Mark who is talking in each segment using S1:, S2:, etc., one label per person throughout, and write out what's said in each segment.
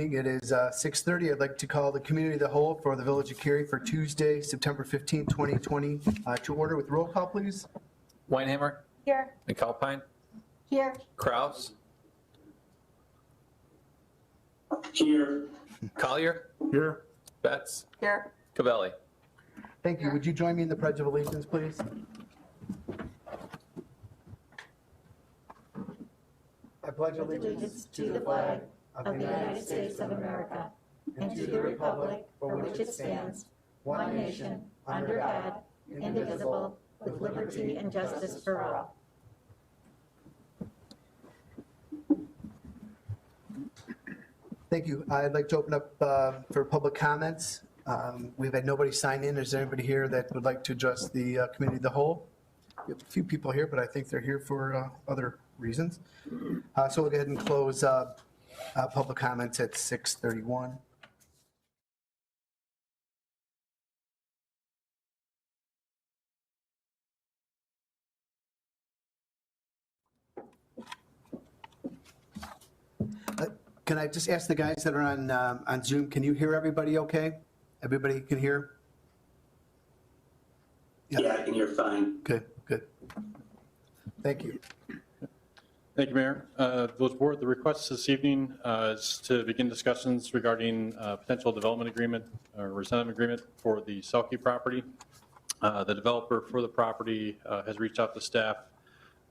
S1: It is 6:30. I'd like to call the community of the whole for the Village of Cary for Tuesday, September 15, 2020 to order with roll call, please.
S2: Weinhammer.
S3: Here.
S2: McAlpine.
S3: Here.
S2: Kraus.
S4: Here.
S2: Collier.
S1: Here.
S2: Betts.
S3: Here.
S2: Cavelli.
S1: Thank you. Would you join me in the Pledge of Allegiance, please? I pledge
S3: Allegiance to the flag of the United States of America and to the republic for which it stands, one nation, under God, indivisible, with liberty and justice for all.
S1: Thank you. I'd like to open up for public comments. We've had nobody sign in. Is there anybody here that would like to address the community of the whole? We have a few people here, but I think they're here for other reasons. So we'll go ahead and close public comments at 6:31. Can I just ask the guys that are on Zoom, can you hear everybody okay? Everybody can hear?
S4: Yeah, I can hear fine.
S1: Good, good. Thank you.
S5: Thank you, Mayor. Village Board, the request this evening is to begin discussions regarding potential development agreement or representative agreement for the Selkie property. The developer for the property has reached out to staff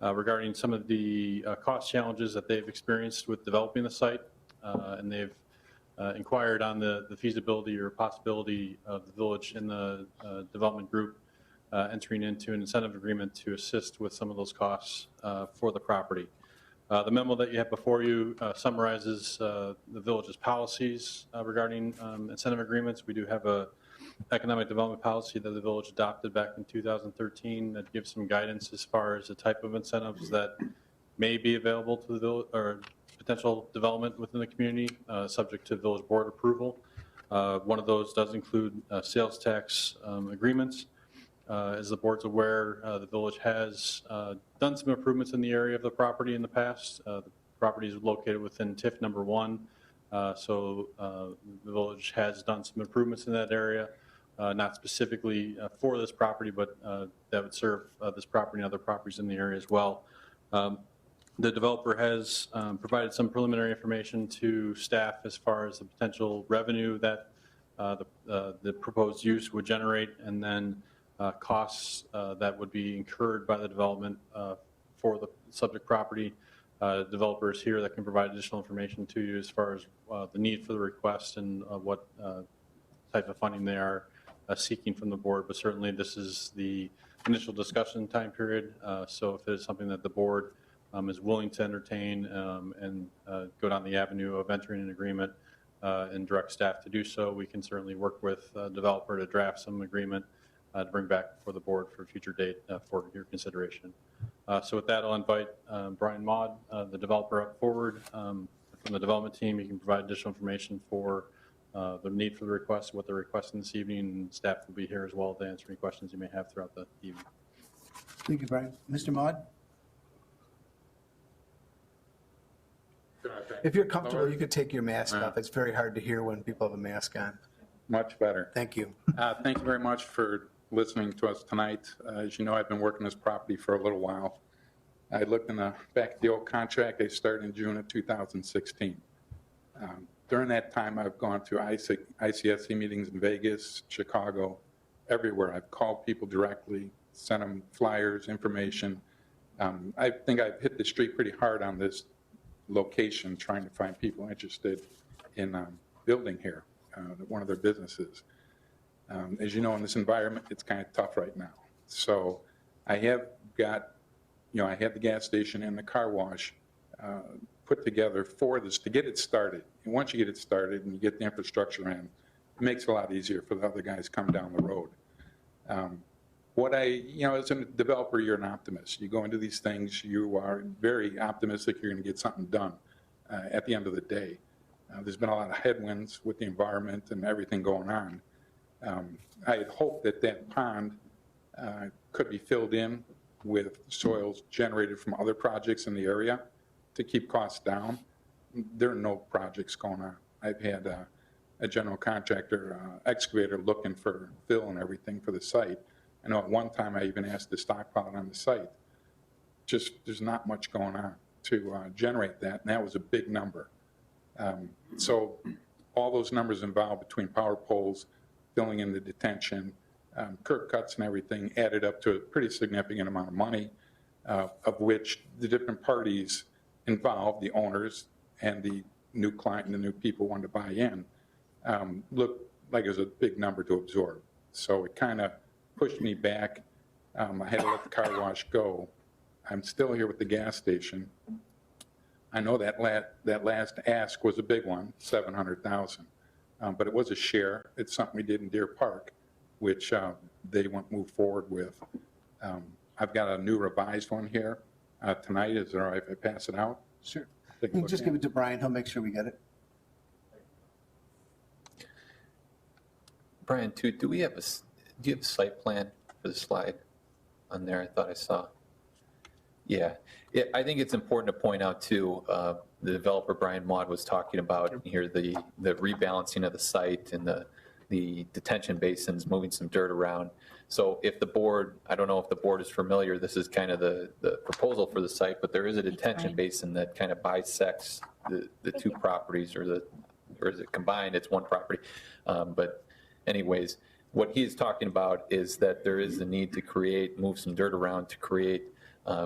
S5: regarding some of the cost challenges that they've experienced with developing the site, and they've inquired on the feasibility or possibility of the village and the development group entering into an incentive agreement to assist with some of those costs for the property. The memo that you have before you summarizes the village's policies regarding incentive agreements. We do have a economic development policy that the village adopted back in 2013 that gives some guidance as far as the type of incentives that may be available to the village or potential development within the community, subject to village board approval. One of those does include sales tax agreements. As the board's aware, the village has done some improvements in the area of the property in the past. The property is located within TIF number 1, so the village has done some improvements in that area, not specifically for this property, but that would serve this property and other properties in the area as well. The developer has provided some preliminary information to staff as far as the potential revenue that the proposed use would generate, and then costs that would be incurred by the development for the subject property. Developers here that can provide additional information to you as far as the need for the request and what type of funding they are seeking from the board. But certainly this is the initial discussion time period. So if it is something that the board is willing to entertain and go down the avenue of entering an agreement and direct staff to do so, we can certainly work with the developer to draft some agreement to bring back for the board for a future date for your consideration. So with that, I'll invite Brian Maud, the developer, up forward. From the development team, you can provide additional information for the need for the request, what they're requesting this evening, and staff will be here as well to answer any questions you may have throughout the evening.
S1: Thank you, Brian. Mr. Maud? If you're comfortable, you could take your mask off. It's very hard to hear when people have a mask on.
S6: Much better.
S1: Thank you.
S6: Thank you very much for listening to us tonight. As you know, I've been working this property for a little while. I looked in the back of the old contract. I started in June of 2016. During that time, I've gone to ICSC meetings in Vegas, Chicago, everywhere. I've called people directly, sent them flyers, information. I think I've hit the street pretty hard on this location, trying to find people interested in building here, one of their businesses. As you know, in this environment, it's kind of tough right now. So I have got, I had the gas station and the car wash put together for this to get it started. And once you get it started and you get the infrastructure in, it makes it a lot easier for the other guys come down the road. As a developer, you're an optimist. You go into these things, you are very optimistic you're going to get something done at the end of the day. There's been a lot of headwinds with the environment and everything going on. I had hoped that pond could be filled in with soils generated from other projects in the area to keep costs down. There are no projects going on I've had a general contractor, excavator looking for fill and everything for the site. I know at one time I even asked to stockpile it on the site. Just, there's not much going on to generate that, and that was a big number. So all those numbers involved between power poles, filling in the detention, curb cuts and everything added up to a pretty significant amount of money, of which the different parties involved, the owners and the new client and the new people wanted to buy in, looked like it was a big number to absorb. So it kind of pushed me back. I had to let the car wash go. I'm still here with the gas station. I know that last ask was a big one, $700,000, but it was a share. It's something we did in Deer Park, which they won't move forward with. I've got a new revised one here tonight. Is it all right if I pass it out?
S1: Sure.
S6: Take a
S1: You
S6: look
S1: just
S6: at
S1: give it to Brian, he'll make sure we get it.
S2: Brian, too, do you have a site plan for the slide on there? I thought I saw. Yeah, I think it's important to point out too, the developer Brian Maud was talking about here, the rebalancing of the site and the detention basins, moving some dirt around. So if the board, I don't know if the board is familiar, this is kind of the proposal for the site, but there is a detention basin that kind of bisects the two properties, or is it combined? It's one property. But anyways, what he's talking about is that there is a need to move some dirt around to create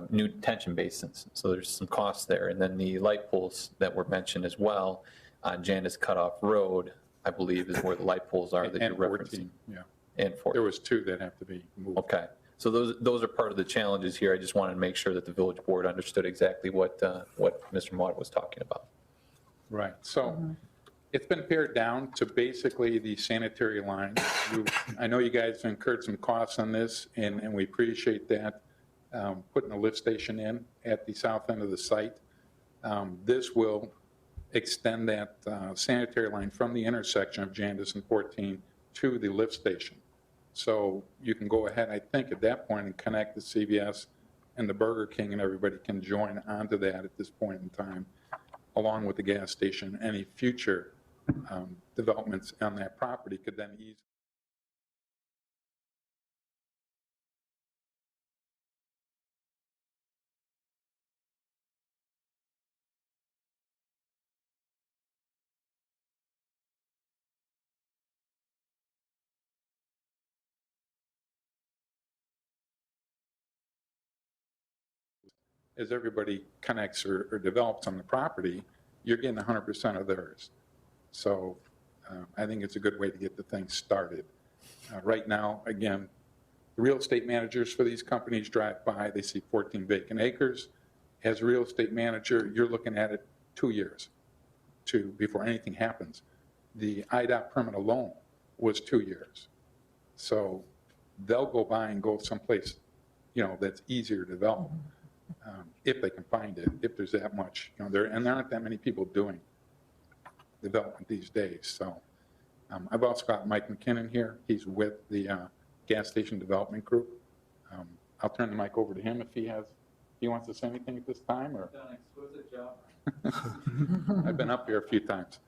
S2: new detention basins. So there's some costs there. And then the light poles that were mentioned as well on Janice Cutoff Road, I believe is where the light poles are that you're
S6: And
S2: referencing.
S6: 14, yeah.
S2: And 14.
S6: There was 2 that have to be moved.
S2: Okay. So those are part of the challenges here. I just wanted to make sure that the village board understood exactly what Mr. Maud was talking about.
S6: Right. So it's been pared down to basically the sanitary line. I know you guys incurred some costs on this, and we appreciate that. Putting a lift station in at the south end of the site. This will extend that sanitary line from the intersection of Jandis and 14 to the lift station. So you can go ahead, I think, at that point and connect the CVS and the Burger King, and everybody can join onto that at this point in time, along with the gas station. Any future developments on that property could then easily. As everybody connects or develops on the property, you're getting 100% of theirs. So I think it's a good way to get the thing started. Right now, again, the real estate managers for these companies drive by, they see 14 vacant acres. As a real estate manager, you're looking at it 2 years before anything happens. The IDOT permit alone was 2 years. So they'll go by and go someplace, that's easier to develop. If they can find it, if there's that much, there aren't that many people doing development these days. So I've also got Mike McKinnon here. He's with the gas station development group. I'll turn the mic over to him if he wants to say anything at this time. Or
S2: Done an exquisite job.
S6: I've been up here a few times.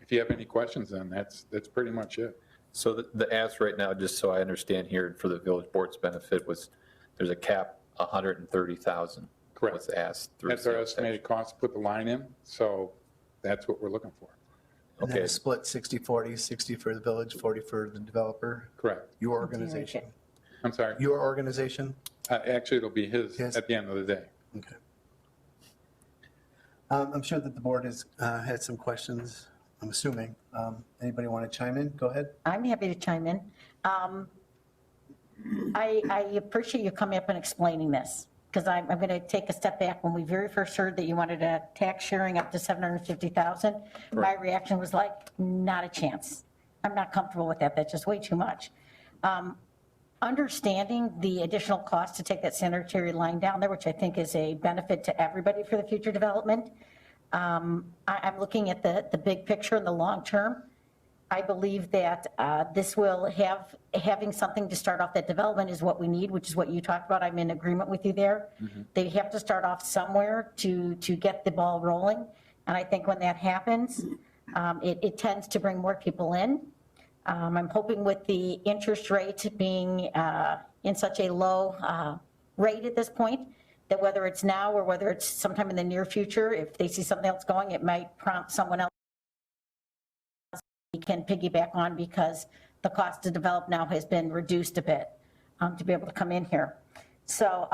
S6: If you have any questions, then that's pretty much it.
S2: So the ask right now, just so I understand here for the village board's benefit, was there's a cap, 130,000.
S6: Correct.
S2: Was asked through.
S6: That's our
S2: sales
S6: estimated cost to put the line in. So that's what we're looking for.
S1: And then
S2: Okay.
S1: a split 60-40, 60 for the village, 40 for the developer,
S6: Correct.
S1: your organization.
S6: I'm sorry.
S1: Your organization?
S6: Actually, it'll be his
S1: Yes.
S6: at the end of the day.
S1: Okay. I'm sure that the board has had some questions, I'm assuming. Anybody want to chime in? Go ahead.
S3: I'm happy to chime in. I appreciate you coming up and explaining this, because I'm going to take a step back. When we very first heard that you wanted a tax sharing up to 750,000, my reaction was like, not a chance. I'm not comfortable with that. That's just way too much. Understanding the additional cost to take that sanitary line down there, which I think is a benefit to everybody for the future development. I'm looking at the big picture in the long term. I believe that this will having something to start off that development is what we need, which is what you talked about. I'm in agreement with you there. They have to start off somewhere to get the ball rolling. And I think when that happens, it tends to bring more people in. I'm hoping with the interest rate being in such a low rate at this point, that whether it's now or whether it's sometime in the near future, if they see something else going, it might prompt someone else we can piggyback on, because the cost to develop now has been reduced a bit to be able to come in here. So,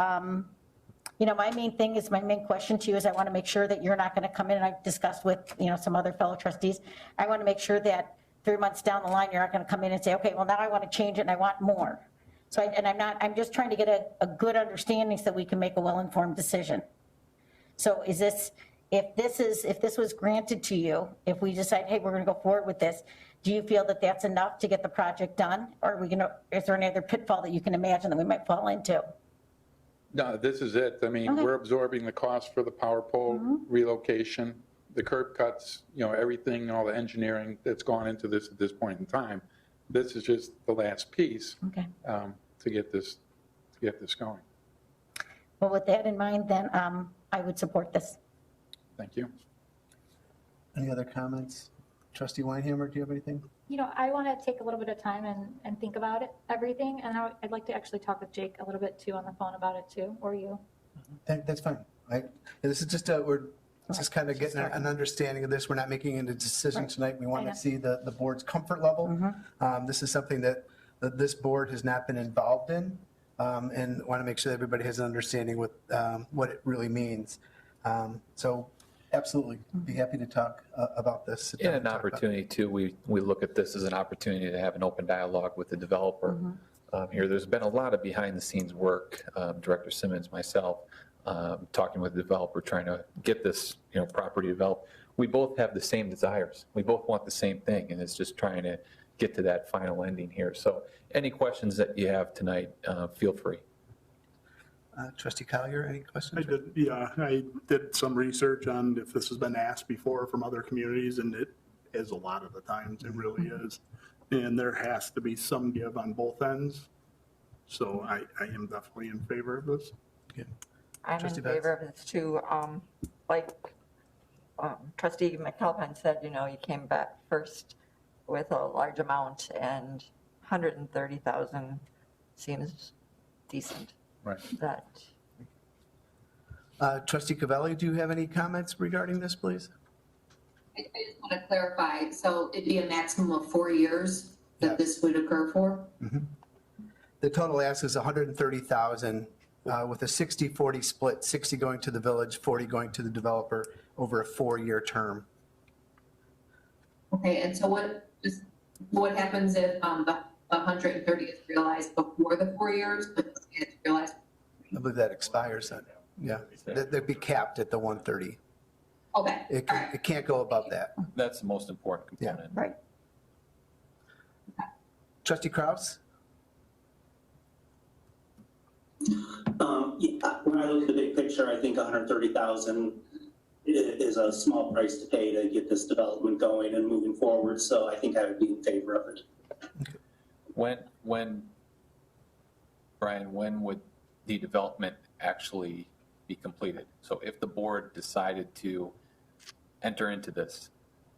S3: my main thing is, my main question to you is, I want to make sure that you're not going to come in, and I've discussed with, some other fellow trustees, I want to make sure that 3 months down the line, you're not going to come in and say, okay, well, now I want to change it and I want more. So, I'm just trying to get a good understanding so that we can make a well-informed decision. So is this, if this was granted to you, if we decide, hey, we're going to go forward with this, do you feel that that's enough to get the project done? Or is there any other pitfall that you can imagine that we might fall into?
S6: No, this is it. I mean,
S3: Okay.
S6: we're absorbing the cost for the power pole relocation, the curb cuts, everything, all the engineering that's gone into this at this point in time. This is just the last piece
S3: Okay.
S6: to get this going.
S3: Well, with that in mind, then I would support this.
S6: Thank you.
S1: Any other comments? Trustee Weinhammer, do you have anything?
S7: I want to take a little bit of time and think about it, everything. And I'd like to actually talk with Jake a little bit too on the phone about it too, or you.
S1: That's fine. This is just we're just kind of getting an understanding of this. We're not making a decision tonight. We want
S7: I know.
S1: to see the board's comfort level. This is something that this board has not been involved in, and want to make sure that everybody has an understanding with what it really means. So absolutely, be happy to talk about this. Sit down
S2: And
S1: and
S2: an
S1: talk about it.
S2: opportunity too, we look at this as an opportunity to have an open dialogue with the developer. Here, there's been a lot of behind the scenes work, Director Simmons, myself, talking with the developer, trying to get this, property developed. We both have the same desires. We both want the same thing, and it's just trying to get to that final ending here. So any questions that you have tonight, feel free.
S1: Trustee Collier, any questions?
S8: I did some research on if this has been asked before from other communities, and it is a lot of the times, it really is. And there has to be some give on both ends. So I am definitely in favor of this.
S9: I'm in
S1: Trustee
S9: favor of this too. Like Trustee McAlpine said, you came back first with a large amount, and 130,000 seems decent.
S6: Right.
S9: That
S1: Trustee Cavelli, do you have any comments regarding this, please?
S10: I just want to clarify, so it'd be a maximum of 4 years that
S1: Yes.
S10: this would occur for?
S1: The total ask is 130,000 with a 60-40 split, 60 going to the village, 40 going to the developer over a 4-year term.
S10: Okay, and so what happens if the 130 is realized before the 4 years, but it's realized?
S1: I believe that expires then. Yeah, they'd be capped at the 130.
S10: Okay,
S1: It
S10: all right.
S1: can't go above that.
S2: That's the most important component.
S3: Right.
S1: Trustee Kraus?
S4: When I look at the big picture, I think 130,000 is a small price to pay to get this development going and moving forward. So I think I would be in favor of it.
S2: Brian, when would the development actually be completed? So if the board decided to enter into this,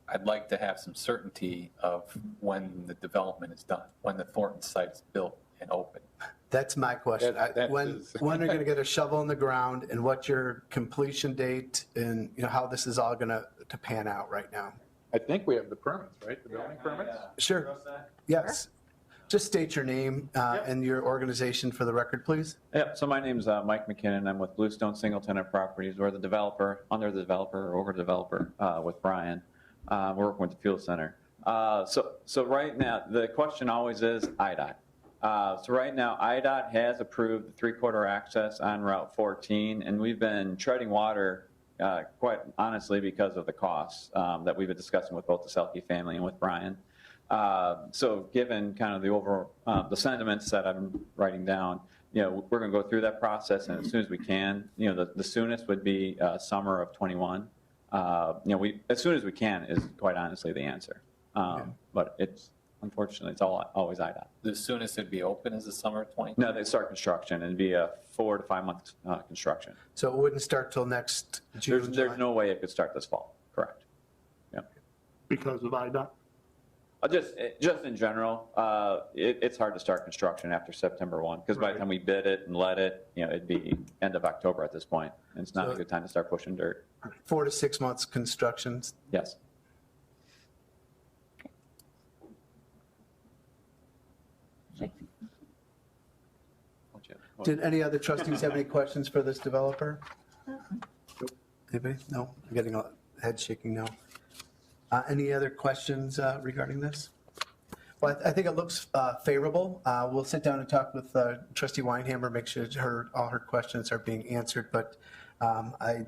S2: I'd like to have some certainty of when the development is done, when the Thornton site is built and open.
S1: That's my question.
S6: That
S1: When
S6: is-
S1: are you going to get a shovel in the ground, and what's your completion date, and how this is all going to pan out right now?
S6: I think we have the permits, right? The building permits?
S1: Sure. Yes. Just state your name and your organization for the record, please.
S11: Yep, so my name's Mike McKinnon. I'm with Bluestone Single Tenant Properties. We're the developer, under the developer, or over the developer with Brian. We're working with the Fuel Center. So right now, the question always is IDOT. So right now, IDOT has approved the three-quarter access on Route 14, and we've been treading water, quite honestly, because of the costs that we've been discussing with both the Selke family and with Brian. So given kind of the overall, the sentiments that I'm writing down, we're going to go through that process, and as soon as we can, the soonest would be summer of 21. As soon as we can is quite honestly the answer. But unfortunately, it's always IDOT.
S2: The soonest it'd be open is the summer of 20?
S11: No, they start construction, and it'd be a 4 to 5 month construction.
S1: So it wouldn't start till next June?
S11: There's no way it could start this fall. Correct. Yeah.
S8: Because of IDOT?
S11: Just in general, it's hard to start construction after September 1, because by the time we bid it and let it, it'd be end of October at this point, and it's not a good time to start pushing dirt.
S1: 4 to 6 months construction.
S11: Yes.
S1: Did any other trustees have any questions for this developer? Anybody? No? I'm getting a head shaking now. Any other questions regarding this? Well, I think it looks favorable. We'll sit down and talk with trustee Weinhammer, make sure all her questions are being answered, but an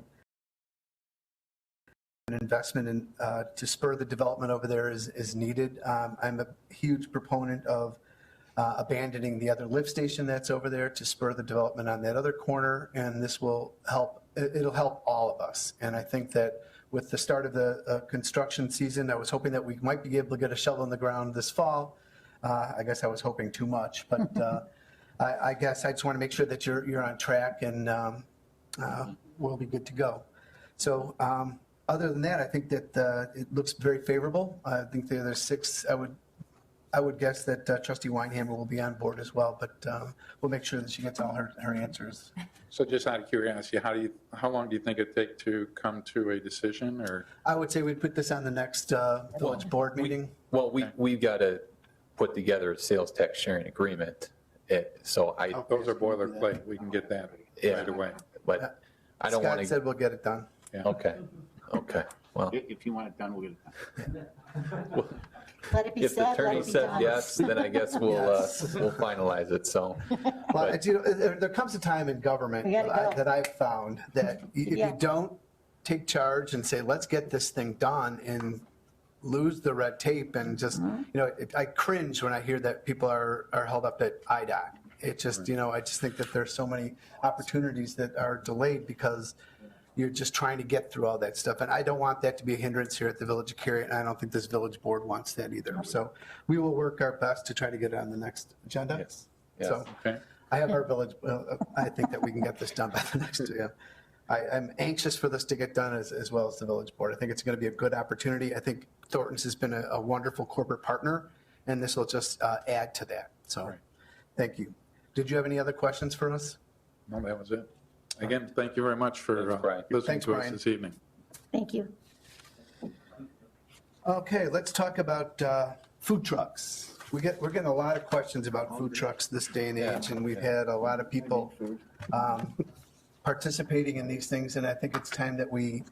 S1: investment in to spur the development over there is needed. I'm a huge proponent of abandoning the other lift station that's over there to spur the development on that other corner, and this will help. It'll help all of us. And I think that with the start of the construction season, I was hoping that we might be able to get a shovel in the ground this fall. I guess I was hoping too much, but I guess I just want to make sure that you're on track, and we'll be good to go. So other than that, I think that it looks very favorable. I think there's 6. I would guess that trustee Weinhammer will be on board as well, but we'll make sure that she gets all her answers.
S6: So just out of curiosity, how long do you think it'd take to come to a decision, or?
S1: I would say we'd put this on the next village board meeting.
S2: We've got to put together a sales tax sharing agreement. So
S6: Those are boilerplate. We can get that right away.
S2: But I don't want
S1: Scott
S2: to.
S1: said we'll get it done.
S6: Yeah.
S2: Okay. Well,
S12: If you want it done, we'll get it done.
S3: Let it be
S2: if the
S3: said, let
S2: attorney
S3: it be
S2: says
S3: done.
S2: yes, then I guess we'll
S1: Yes.
S2: we'll finalize it. So.
S1: Well, there comes a time in government
S3: We gotta go.
S1: that I've found that if
S3: Yeah.
S1: you don't take charge and say, let's get this thing done and lose the red tape and just, I cringe when I hear that people are held up at IDOT. It just, I just think that there's so many opportunities that are delayed because you're just trying to get through all that stuff. And I don't want that to be a hindrance here at the Village of Cary, and I don't think this village board wants that either. So we will work our best to try to get it on the next agenda.
S2: Yes. Yes.
S1: So
S6: Okay.
S1: I have our village, I think that we can get this done by the next, I'm anxious for this to get done as well as the village board. I think it's going to be a good opportunity. I think Thornton's has been a wonderful corporate partner, and this will just add to that. So, Thank you. Did you have any other questions for us?
S6: No, that was it. Again, thank you very much for
S2: Thanks, Brian.
S6: listening
S1: Thanks,
S6: to us
S1: Brian.
S6: this evening.
S3: Thank you.
S1: Okay, let's talk about food trucks. We're getting a lot of questions about food trucks this day and age, and we've had a lot of people participating in these things, and I think it's time that we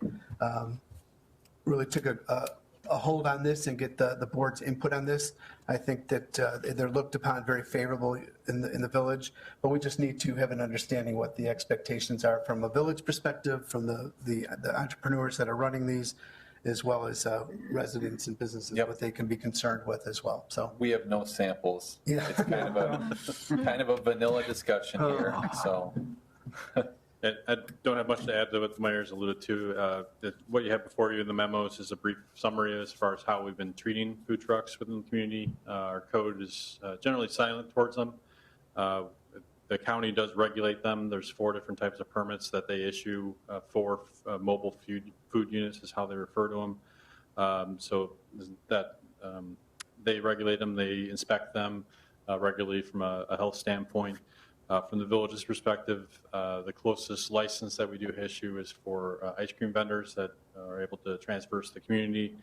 S1: really took a hold on this and get the board's input on this. I think that they're looked upon very favorable in the village, but we just need to have an understanding what the expectations are from a village perspective, from the entrepreneurs that are running these, as well as residents and businesses, what they can be concerned with as well. So
S2: We have no samples.
S1: Yeah.
S2: It's kind of a vanilla discussion here. So.
S5: I don't have much to add to what the mayor's alluded to. What you have before you in the memos is a brief summary as far as how we've been treating food trucks within the community. Our code is generally silent towards them. The county does regulate them. There's 4 different types of permits that they issue for mobile food units is how they refer to them. So that they regulate them, they inspect them regularly from a health standpoint. From the village's perspective, the closest license that we do issue is for ice cream vendors that are able to traverse the community.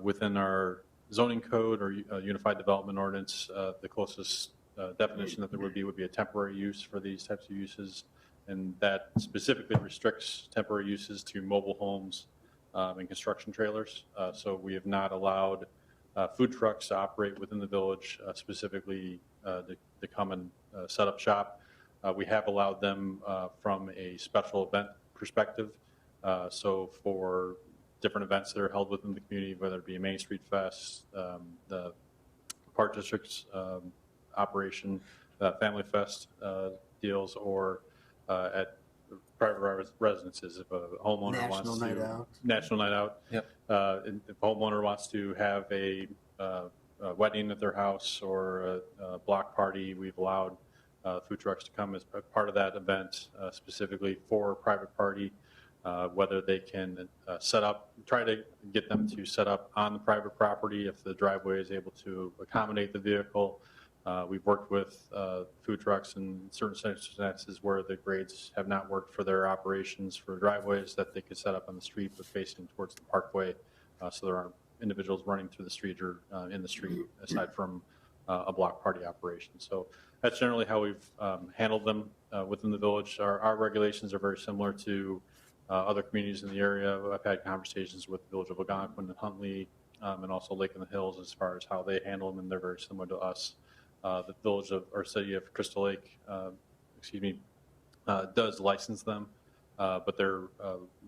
S5: Within our zoning code or unified development ordinance, the closest definition that there would be a temporary use for these types of uses, and that specifically restricts temporary uses to mobile homes and construction trailers. So we have not allowed food trucks to operate within the village, specifically to come and set up shop. We have allowed them from a special event perspective. So for different events that are held within the community, whether it be a Main Street Fest, the Park District's operation, Family Fest deals, or at private residences. If a homeowner wants to National Night Out.
S2: Yep.
S5: If a homeowner wants to have a wedding at their house or a block party, we've allowed food trucks to come as part of that event, specifically for a private party. whether they can try to get them to set up on the private property if the driveway is able to accommodate the vehicle. We've worked with food trucks in certain circumstances where the grades have not worked for their operations for driveways that they could set up on the street but facing towards the parkway, so there aren't individuals running through the street or in the street aside from a block party operation. So that's generally how we've handled them within the village. Our regulations are very similar to other communities in the area. I've had conversations with the village of Algonquin and Huntley and also Lake in the Hills as far as how they handle them, and they're very similar to us. The village of, or city of Crystal Lake, does license them, but their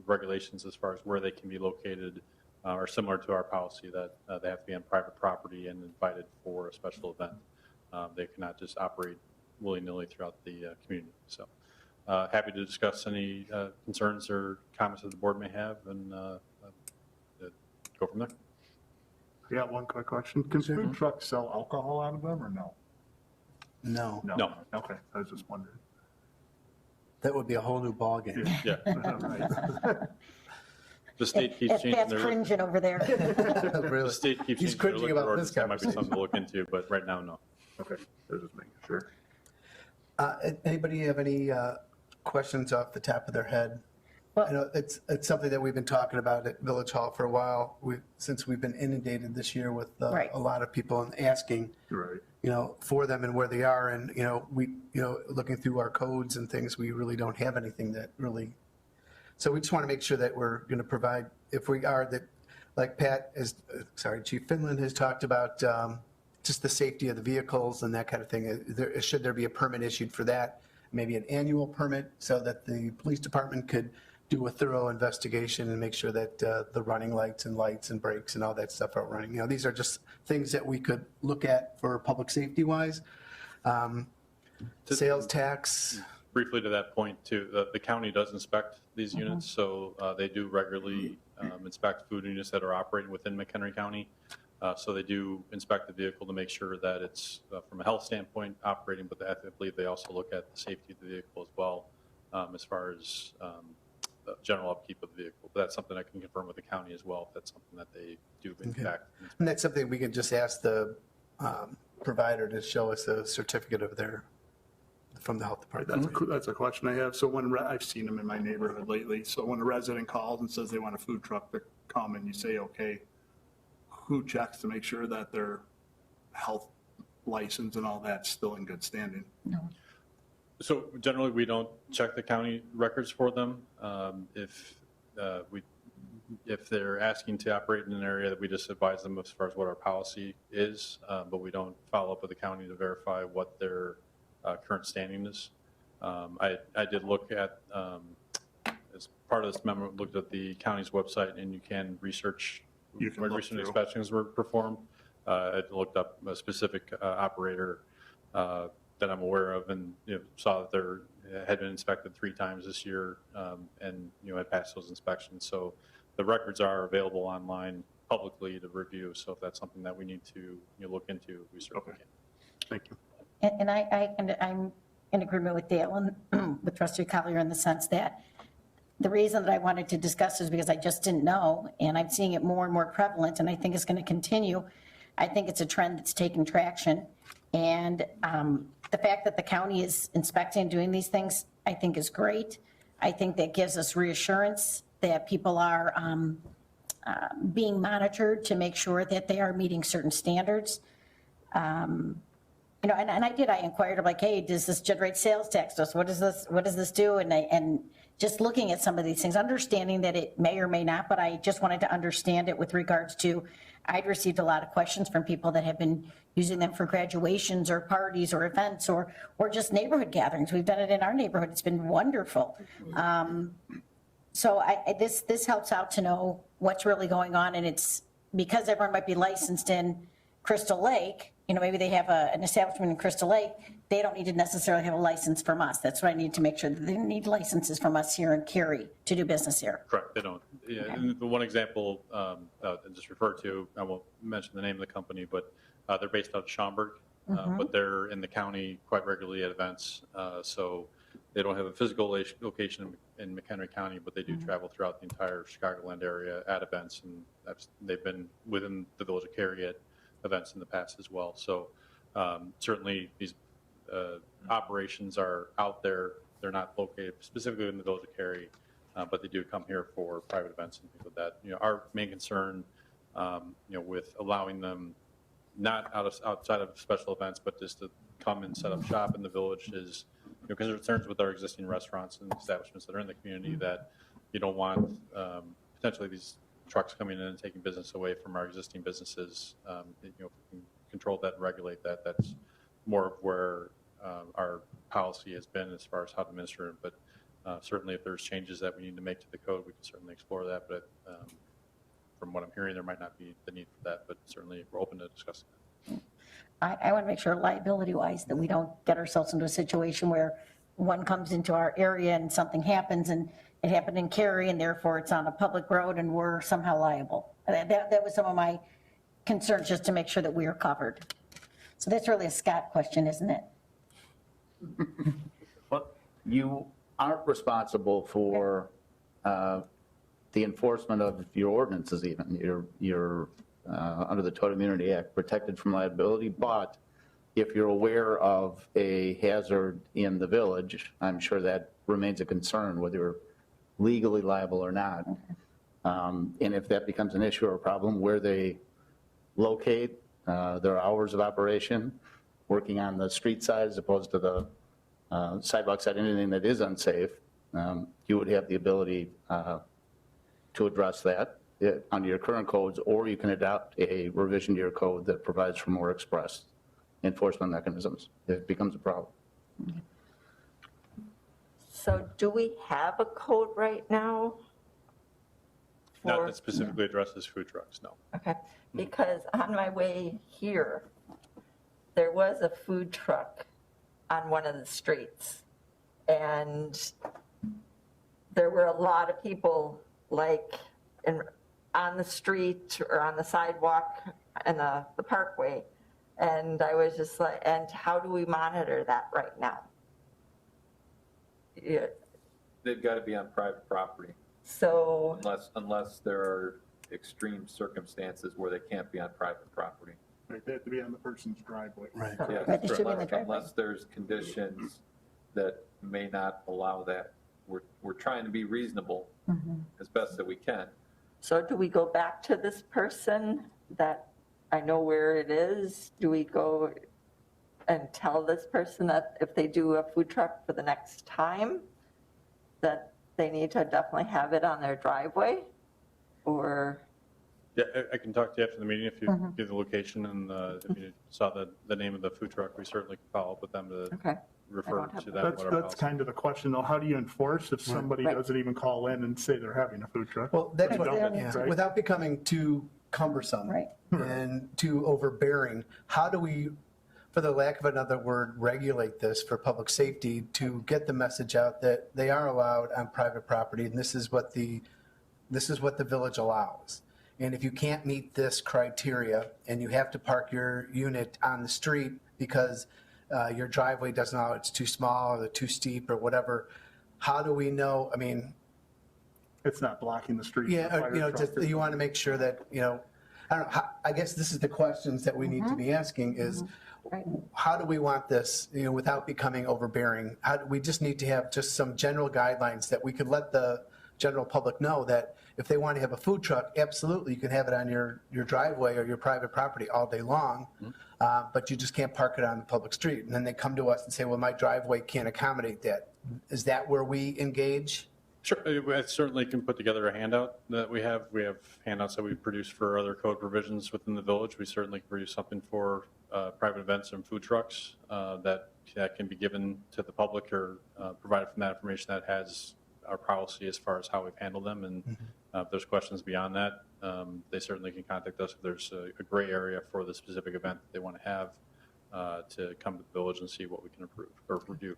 S5: regulations as far as where they can be located are similar to our policy that they have to be on private property and invited for a special event. They cannot just operate willy-nilly throughout the community. So happy to discuss any concerns or comments that the board may have and go from there.
S8: I got one quick question. Can food trucks sell alcohol out of them or no?
S1: No,
S5: No.
S8: Okay, I was just wondering.
S1: that would be a whole new ballgame.
S5: Yeah.
S8: Right.
S5: The state keeps changing
S3: That's
S5: their,
S3: cringing over there.
S5: the
S1: Really?
S5: state keeps
S1: He's
S5: changing their
S1: cringing
S5: liquor
S1: about
S5: ordinance.
S1: this
S5: That might be
S1: conversation.
S5: something to look into, but right now, no.
S8: Okay, I was just making sure.
S1: Anybody have any questions off the top of their head?
S3: Well-
S1: I know it's something that we've been talking about at Village Hall for a while, since we've been inundated this year with
S3: Right.
S1: a lot of people and asking,
S8: Right.
S1: for them and where they are. And, looking through our codes and things, we really don't have anything that really, so we just want to make sure that we're going to provide, if we are, that, like Chief Finland has talked about, just the safety of the vehicles and that kind of thing. Should there be a permit issued for that? Maybe an annual permit so that the police department could do a thorough investigation and make sure that the running lights and brakes and all that stuff are running. These are just things that we could look at for public safety wise. Sales tax.
S5: Briefly to that point too, the county does inspect these units, so they do regularly inspect food units that are operating within McHenry County. So they do inspect the vehicle to make sure that it's, from a health standpoint, operating, but I believe they also look at the safety of the vehicle as well, as far as the general upkeep of the vehicle. But that's something I can confirm with the county as well, if that's something that they do in fact.
S1: And that's something we can just ask the provider to show us a certificate of from the health department.
S8: That's a question I have. So I've seen them in my neighborhood lately. So when a resident calls and says they want a food truck to come and you say, okay, who checks to make sure that their health license and all that's still in good standing?
S3: No.
S5: So generally, we don't check the county records for them. If they're asking to operate in an area, that we just advise them as far as what our policy is, but we don't follow up with the county to verify what their current standing is. I did look at, as part of this memo, looked at the county's website, and you can research when recent inspections were performed. I looked up a specific operator that I'm aware of, and saw that there had been inspected 3 times this year, and had passed those inspections. So the records are available online publicly to review. So if that's something that we need to look into, we certainly can.
S8: Thank you.
S3: And I'm in agreement with Dale and with Trustee Collier in the sense that the reason that I wanted to discuss is because I just didn't know, and I'm seeing it more and more prevalent, and I think it's going to continue. I think it's a trend that's taking traction. And the fact that the county is inspecting and doing these things, I think is great. I think that gives us reassurance that people are being monitored to make sure that they are meeting certain standards. And I inquired, I'm like, hey, does this generate sales tax? What does this do? And just looking at some of these things, understanding that it may or may not, but I just wanted to understand it with regards to, I'd received a lot of questions from people that have been using them for graduations or parties or events or just neighborhood gatherings. We've done it in our neighborhood. It's been wonderful. So this helps out to know what's really going on. And it's because everyone might be licensed in Crystal Lake, maybe they have an establishment in Crystal Lake, they don't need to necessarily have a license from us. That's what I need to make sure that they need licenses from us here in Cary to do business here.
S5: Correct, they don't. Yeah,
S3: Okay.
S5: and the one example I just referred to, I won't mention the name of the company, but they're based out of Schaumburg, but they're in the county quite regularly at events. So They don't have a physical location in McHenry County, but they do travel throughout the entire Chicagoland area at events, and they've been within the Village of Cary at events in the past as well. So certainly these operations are out there. They're not located specifically in the Village of Cary, but they do come here for private events and things like that. Our main concern, with allowing them not outside of special events, but just to come and set up shop in the village is, because there are concerns with our existing restaurants and establishments that are in the community that you don't want potentially these trucks coming in and taking business away from our existing businesses. If we can control that and regulate that, that's more of where our policy has been as far as how to administer it. But certainly if there's changes that we need to make to the code, we can certainly explore that. But from what I'm hearing, there might not be the need for that, but certainly we're open to discussing that.
S3: I want to make sure liability-wise that we don't get ourselves into a situation where one comes into our area and something happens and it happened in Cary and therefore it's on a public road and we're somehow liable. That was some of my concerns, just to make sure that we are covered. So that's really a Scott question, isn't it?
S12: Well, you aren't responsible for the enforcement of your ordinances even. You're under the Tort Immunity Act, protected from liability, but if you're aware of a hazard in the village, I'm sure that remains a concern, whether you're legally liable or not. And if that becomes an issue or a problem, where they locate, their hours of operation, working on the street side as opposed to the sidewalk side, anything that is unsafe, you would have the ability to address that under your current codes, or you can adopt a revision to your code that provides for more express enforcement mechanisms if it becomes a problem.
S9: So do we have a code right now?
S5: Not that specifically addresses food trucks, no.
S9: Okay, because on my way here, there was a food truck on one of the streets, and there were a lot of people on the street or on the sidewalk and the parkway, and I was just like, and how do we monitor that right now? Yeah.
S2: They've got to be on private property
S9: So,
S2: unless there are extreme circumstances where they can't be on private property.
S8: Right, they have to be on the person's driveway.
S1: Right.
S2: Yeah,
S3: Right, they should be in the driveway.
S2: unless there's conditions that may not allow that. We're trying to be reasonable as best that we can.
S9: so do we go back to this person that I know where it is? Do we go and tell this person that if they do a food truck for the next time, that they need to definitely have it on their driveway? Or,
S5: Yeah, I can talk to you after the meeting if you give the location, and if you saw the name of the food truck, we certainly can follow up with them to
S9: okay,
S5: refer
S9: don't have
S5: to
S9: that.
S5: that.
S8: That's kind of the question though. How do you enforce if somebody
S9: Right.
S8: doesn't even call in and say they're having a food truck?
S1: Well, that's
S8: They
S1: what,
S8: don't,
S1: yeah,
S8: right?
S1: without becoming too cumbersome
S3: Right.
S1: and too overbearing, how do we, for the lack of another word, regulate this for public safety to get the message out that they are allowed on private property and this is what the village allows. And if you can't meet this criteria and you have to park your unit on the street because your driveway doesn't allow, it's too small or too steep or whatever, how do we know? I mean,
S8: It's not blocking the street.
S1: yeah,
S8: for fire truck
S1: just,
S8: or
S1: you want to make sure that, I don't know, I guess this is the questions that we need to be asking is,
S3: Right.
S1: how do we want this, without becoming overbearing? We just need to have just some general guidelines that we could let the general public know that if they want to have a food truck, absolutely, you can have it on your driveway or your private property all day long, but you just can't park it on the public street. And then they come to us and say, well, my driveway can't accommodate that. Is that where we engage?
S5: Sure, I certainly can put together a handout that we have. We have handouts that we produce for other code provisions within the village. We certainly can produce something for private events and food trucks that can be given to the public or provided from that information that has our policy as far as how we've handled them. And if there's questions beyond that, they certainly can contact us if there's a gray area for the specific event that they want to have to come to the village and see what we can approve or review.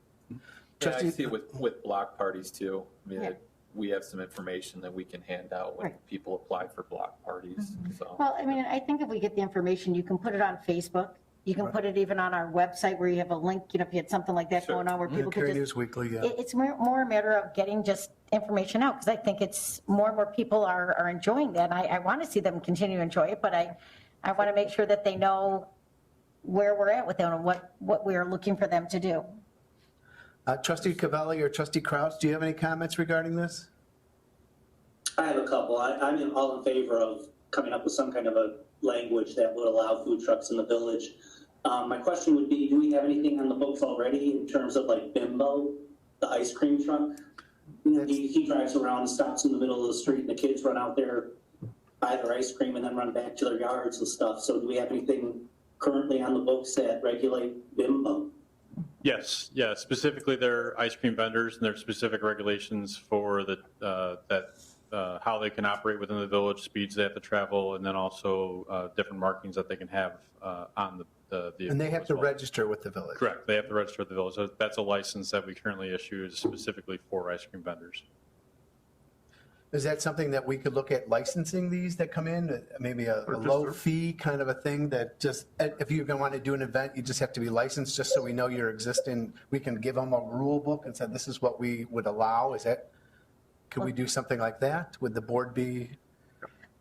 S2: Yeah, I see it with block parties too. I mean,
S3: Yeah.
S2: we have some information that we can hand out when
S3: Right.
S2: people apply for block parties, so.
S3: Well, I mean, I think if we get the information, you can put it on Facebook You can put it even on our website where you have a link, you know, if you had something like that
S2: Sure.
S3: going on where people could
S1: Cary
S3: just.
S1: News Weekly, yeah.
S3: It's more a matter of getting just information out, because I think it's more and more people are enjoying that. I want to see them continue to enjoy it, but I want to make sure that they know where we're at with them and what we are looking for them to do.
S1: Trustee Cavelli or Trustee Kraus, do you have any comments regarding this?
S4: I have a couple. I'm all in favor of coming up with some kind of a language that would allow food trucks in the village. My question would be, do we have anything on the books already in terms of like Bimbo, the ice cream truck? You know, he drives around and stops in the middle of the street and the kids run out there, buy their ice cream and then run back to their yards and stuff. So do we have anything currently on the books that regulate Bimbo?
S5: Yes, yeah, specifically they're ice cream vendors and there are specific regulations for how they can operate within the village, speeds they have to travel, and then also different markings that they can have on the vehicle.
S1: And they have
S5: as
S1: to
S5: well.
S1: register with the village.
S5: Correct, they have to register with the village. So that's a license that we currently issue is specifically for ice cream vendors.
S1: Is that something that we could look at licensing these that come in? Maybe a low fee kind of a thing that just, if you're going to want to do an event, you just have to be licensed just so we know you're existing. We can give them a rule book and say, this is what we would allow. Could we do something like that? Would the board be?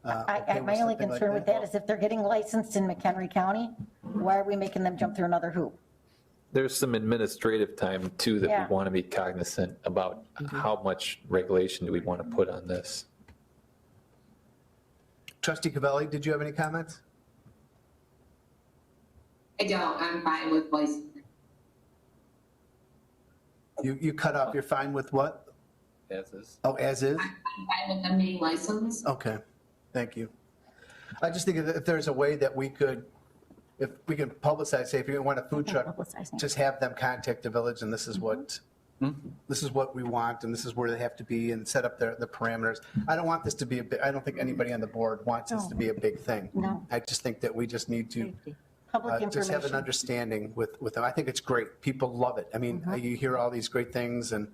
S1: Okay with
S3: My only
S1: something like
S3: concern with that is if they're getting licensed in McHenry County, why are we making them jump through another hoop?
S2: There's some administrative time too that
S3: Yeah.
S2: we want to be cognizant about how much regulation do we want to put on this.
S1: Trustee Cavelli, did you have any comments?
S10: I don't, I'm fine with licensing.
S1: You cut off, you're fine with what?
S2: As is.
S1: Oh, as is?
S10: I'm fine with them being licensed.
S1: Okay, thank you. I just think if there's a way that we could, if we can publicize, say if you want a food truck,
S3: Publicizing.
S1: just have them contact the village and this is what we want and this is where they have to be and set up the parameters. I don't want this to be I don't think anybody on the board wants this to be a big thing.
S3: No.
S1: I just think that we just need to
S3: Public
S1: just have an
S3: information.
S1: understanding with them. I think it's great. People love it. I mean, you hear all these great things and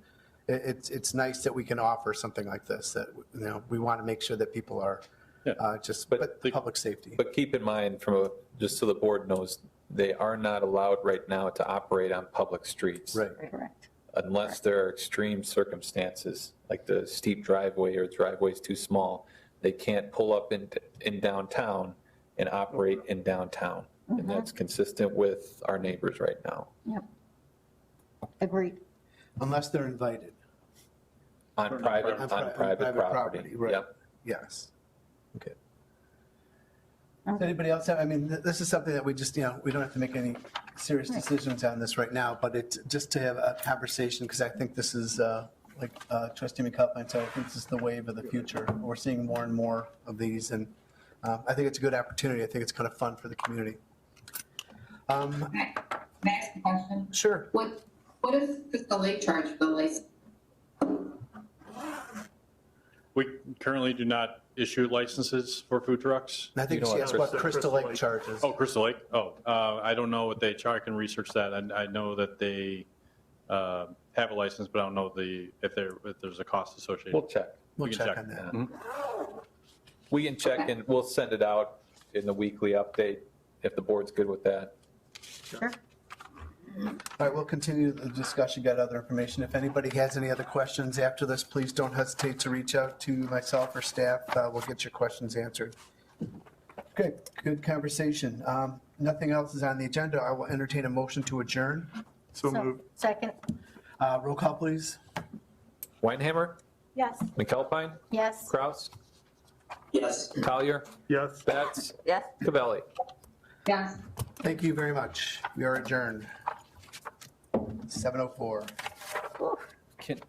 S1: it's nice that we can offer something like this that, you know, we want to make sure that people are but public safety.
S2: But keep in mind, just so the board knows, they are not allowed right now to operate on public streets.
S1: Right.
S3: Correct.
S2: Unless there are extreme circumstances, like the steep driveway or driveway's too small, they can't pull up in downtown and operate in downtown. And that's consistent with our neighbors right now.
S3: Yep. Agreed.
S1: Unless they're invited.
S2: On private property.
S1: Right.
S2: Yep.
S1: Yes. Okay. Does anybody else have, I mean, this is something that we just, you know, we don't have to make any serious decisions on this right now, but it's just to have a conversation, because I think this is, like Trustee McAlpine said, I think this is the wave of the future. We're seeing more and more of these, and I think it's a good opportunity. I think it's kind of fun for the community.
S10: May I ask a question?
S1: Sure.
S10: What is Crystal Lake charge for the license?
S5: We currently do not issue licenses for food trucs.
S1: I think
S2: You know
S1: she
S2: what
S1: asked what
S2: Crystal
S1: Crystal Lake charges.
S5: Oh, Crystal Lake? Oh, I don't know what they charge. I can research that. I know that they have a license, but I don't know if there's a cost associated.
S2: We'll check.
S1: We'll
S5: we can
S1: check
S5: check.
S1: on that.
S5: Mhm.
S2: We can check and we'll send it out in the weekly update if the board's good with that.
S3: Sure.
S1: All right, we'll continue the discussion, get other information. If anybody has any other questions after this, please don't hesitate to reach out to myself or staff. We'll get your questions answered. Good conversation. Nothing else is on the agenda. I will entertain a motion to adjourn.
S8: So moved.
S3: Second,
S1: Roll call, please.
S2: Weinhammer,
S7: Yes.
S2: McAlpine,
S3: yes.
S2: Kraus,
S4: Yes.
S2: Collier,
S8: Yes.
S2: Betts,
S9: Yes?
S2: Cavelli.
S10: Yes.
S1: Thank you very much. We are adjourned. 7:04.
S2: Can